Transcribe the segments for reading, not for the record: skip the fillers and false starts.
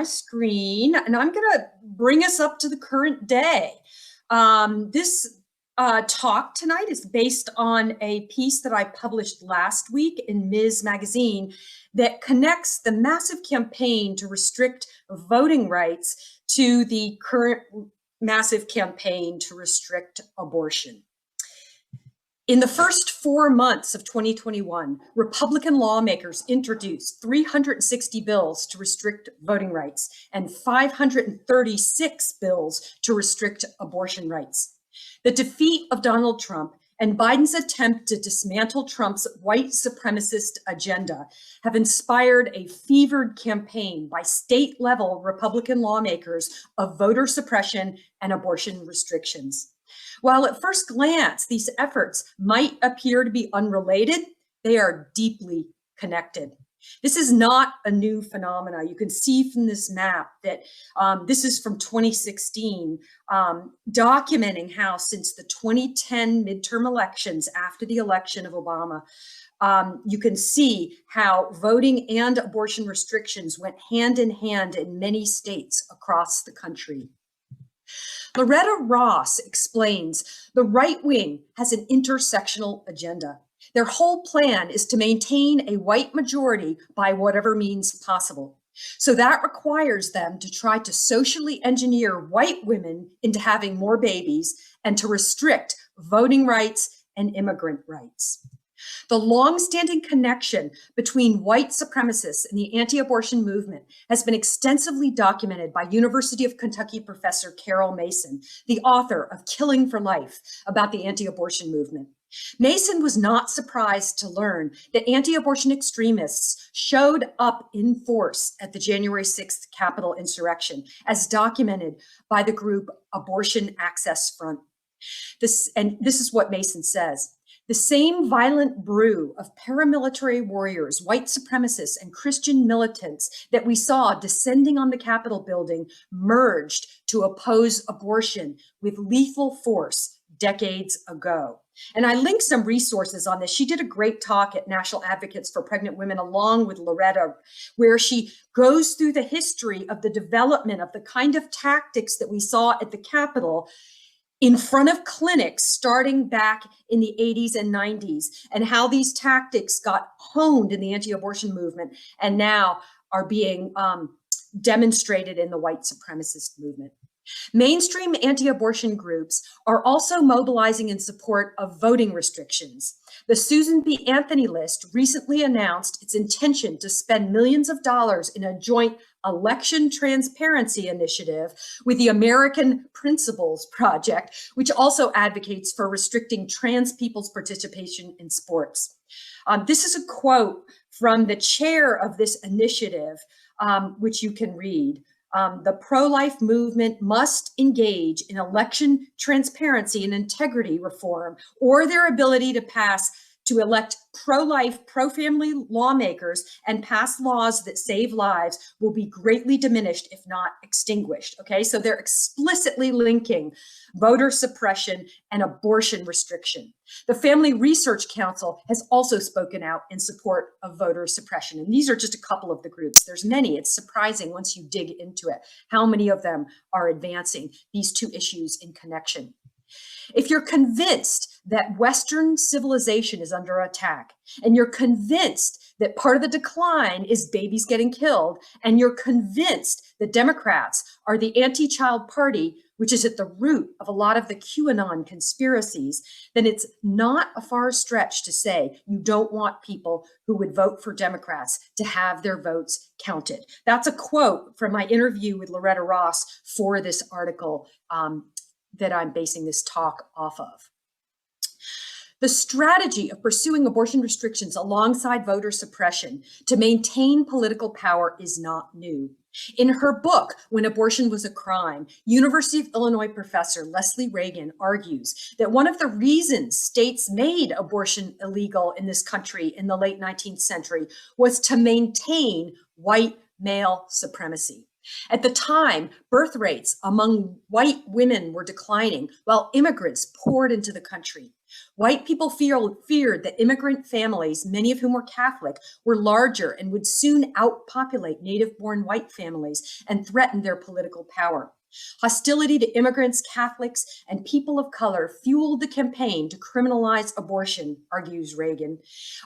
my screen, and I'm going to bring us up to the current day. This talk tonight is based on a piece that I published last week in Ms. Magazine that connects the massive campaign to restrict voting rights to the current massive campaign to restrict abortion. In the first 4 months of 2021, Republican lawmakers introduced 360 bills to restrict voting rights and 536 bills to restrict abortion rights. The defeat of Donald Trump and Biden's attempt to dismantle Trump's white supremacist agenda have inspired a fevered campaign by state-level Republican lawmakers of voter suppression and abortion restrictions. While at first glance, these efforts might appear to be unrelated, they are deeply connected. This is not a new phenomena. You can see from this map that this is from 2016, documenting how since the 2010 midterm elections, after the election of Obama, you can see how voting and abortion restrictions went hand in hand in many states across the country. Loretta Ross explains the right wing has an intersectional agenda. Their whole plan is to maintain a white majority by whatever means possible. So that requires them to try to socially engineer white women into having more babies and to restrict voting rights and immigrant rights. The long-standing connection between white supremacists and the anti-abortion movement has been extensively documented by University of Kentucky professor Carol Mason, the author of Killing for Life, about the anti-abortion movement. Mason was not surprised to learn that anti-abortion extremists showed up in force at the January 6th Capitol insurrection, as documented by the group Abortion Access Front. This is what Mason says. The same violent brew of paramilitary warriors, white supremacists, and Christian militants that we saw descending on the Capitol building merged to oppose abortion with lethal force decades ago. And I linked some resources on this. She did a great talk at National Advocates for Pregnant Women along with Loretta, where she goes through the history of the development of the kind of tactics that we saw at the Capitol in front of clinics starting back in the 80s and 90s, and how these tactics got honed in the anti-abortion movement and now are being demonstrated in the white supremacist movement. Mainstream anti-abortion groups are also mobilizing in support of voting restrictions. The Susan B. Anthony list recently announced its intention to spend millions of dollars in a joint election transparency initiative with the American Principles Project, which also advocates for restricting trans people's participation in sports. This is a quote from the chair of this initiative, which you can read. The pro-life movement must engage in election transparency and integrity reform, or their ability to elect pro-life, pro-family lawmakers and pass laws that save lives will be greatly diminished, if not extinguished. Okay, so they're explicitly linking voter suppression and abortion restriction. The Family Research Council has also spoken out in support of voter suppression. And these are just a couple of the groups. There's many. It's surprising once you dig into it, how many of them are advancing these two issues in connection. If you're convinced that Western civilization is under attack, and you're convinced that part of the decline is babies getting killed, and you're convinced that Democrats are the anti-child party, which is at the root of a lot of the QAnon conspiracies, then it's not a far stretch to say you don't want people who would vote for Democrats to have their votes counted. That's a quote from my interview with Loretta Ross for this article that I'm basing this talk off of. The strategy of pursuing abortion restrictions alongside voter suppression to maintain political power is not new. In her book, When Abortion Was a Crime, University of Illinois professor Leslie Reagan argues that one of the reasons states made abortion illegal in this country in the late 19th century was to maintain white male supremacy. At the time, birth rates among white women were declining while immigrants poured into the country. White people feared that immigrant families, many of whom were Catholic, were larger and would soon outpopulate native-born white families and threaten their political power. Hostility to immigrants, Catholics, and people of color fueled the campaign to criminalize abortion, argues Reagan.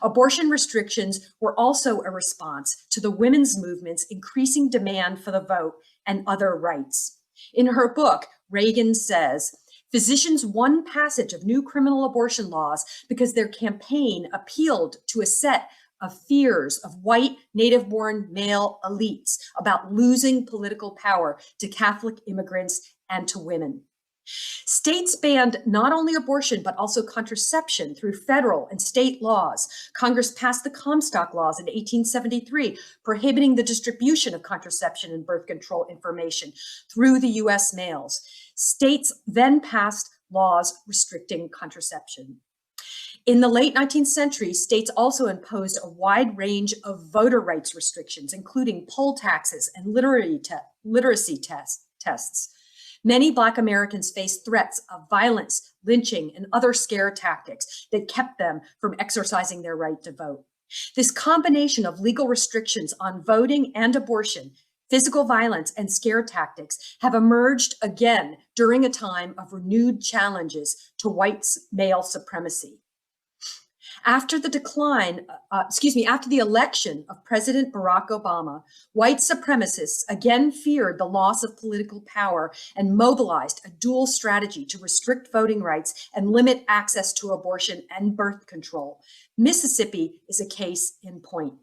Abortion restrictions were also a response to the women's movement's increasing demand for the vote and other rights. In her book, Reagan says, physicians won passage of new criminal abortion laws because their campaign appealed to a set of fears of white native-born male elites about losing political power to Catholic immigrants and to women. States banned not only abortion, but also contraception through federal and state laws. Congress passed the Comstock laws in 1873, prohibiting the distribution of contraception and birth control information through the U.S. mails. States then passed laws restricting contraception. In the late 19th century, states also imposed a wide range of voter rights restrictions, including poll taxes and literacy tests. Many Black Americans faced threats of violence, lynching, and other scare tactics that kept them from exercising their right to vote. This combination of legal restrictions on voting and abortion, physical violence, and scare tactics have emerged again during a time of renewed challenges to white male supremacy. After the election of President Barack Obama, white supremacists again feared the loss of political power and mobilized a dual strategy to restrict voting rights and limit access to abortion and birth control. Mississippi is a case in point.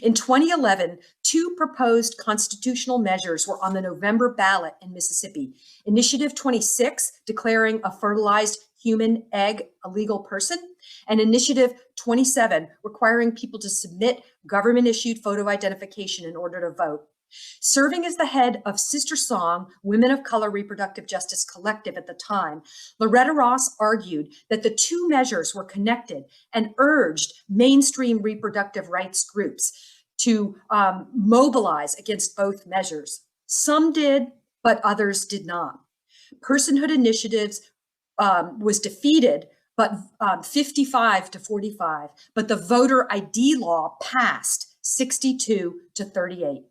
In 2011, two proposed constitutional measures were on the November ballot in Mississippi. Initiative 26, declaring a fertilized human egg a legal person, and Initiative 27, requiring people to submit government-issued photo identification in order to vote. Serving as the head of Sister Song, Women of Color Reproductive Justice Collective at the time, Loretta Ross argued that the two measures were connected and urged mainstream reproductive rights groups to mobilize against both measures. Some did, but others did not. Personhood Initiatives was defeated, but 55 to 45, but the voter ID law passed 62 to 38.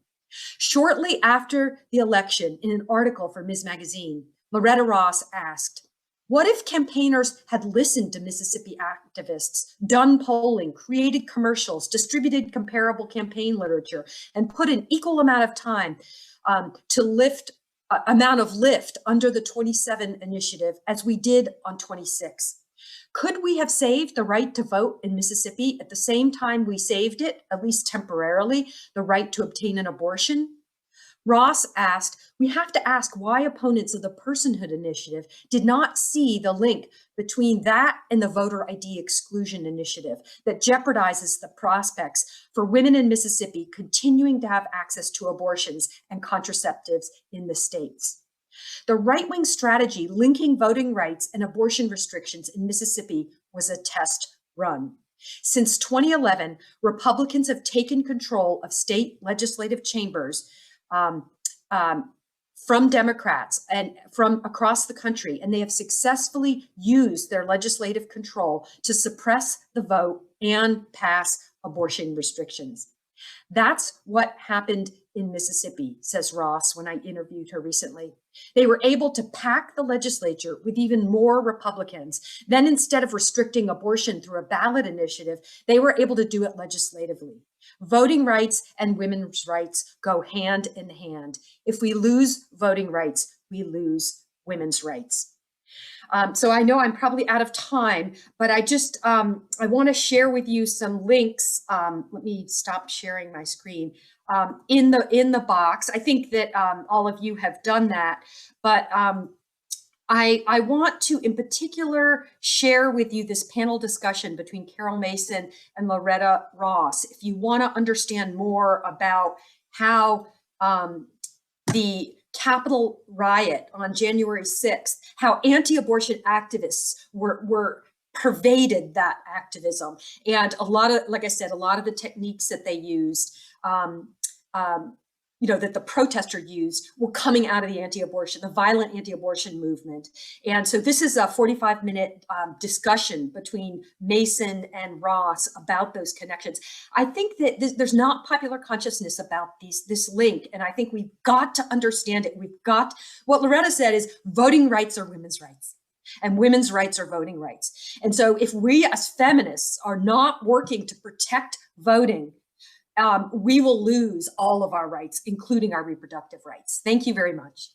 Shortly after the election, in an article for Ms. Magazine, Loretta Ross asked, what if campaigners had listened to Mississippi activists, done polling, created commercials, distributed comparable campaign literature, and put an equal amount of time to lift under the 27 initiative as we did on 26? Could we have saved the right to vote in Mississippi at the same time we saved it, at least temporarily, the right to obtain an abortion? Ross asked, we have to ask why opponents of the Personhood Initiative did not see the link between that and the Voter ID Exclusion Initiative that jeopardizes the prospects for women in Mississippi continuing to have access to abortions and contraceptives in the states. The right-wing strategy linking voting rights and abortion restrictions in Mississippi was a test run. Since 2011, Republicans have taken control of state legislative chambers from Democrats and from across the country, and they have successfully used their legislative control to suppress the vote and pass abortion restrictions. That's what happened in Mississippi, says Ross when I interviewed her recently. They were able to pack the legislature with even more Republicans. Then instead of restricting abortion through a ballot initiative, they were able to do it legislatively. Voting rights and women's rights go hand in hand. If we lose voting rights, we lose women's rights. So I know I'm probably out of time, but I just, I want to share with you some links. Let me stop sharing my screen in the box. I think that all of you have done that, but I want to in particular share with you this panel discussion between Carol Mason and Loretta Ross. If you want to understand more about how the Capitol riot on January 6th, how anti-abortion activists were pervaded that activism. And a lot of, like I said, a lot of the techniques that they used that the protester used were coming out of the violent anti-abortion movement. And so this is a 45-minute discussion between Mason and Ross about those connections. I think that there's not popular consciousness about this link, and I think we've got to understand it. What Loretta said is voting rights are women's rights, and women's rights are voting rights. And so if we as feminists are not working to protect voting, we will lose all of our rights, including our reproductive rights. Thank you very much.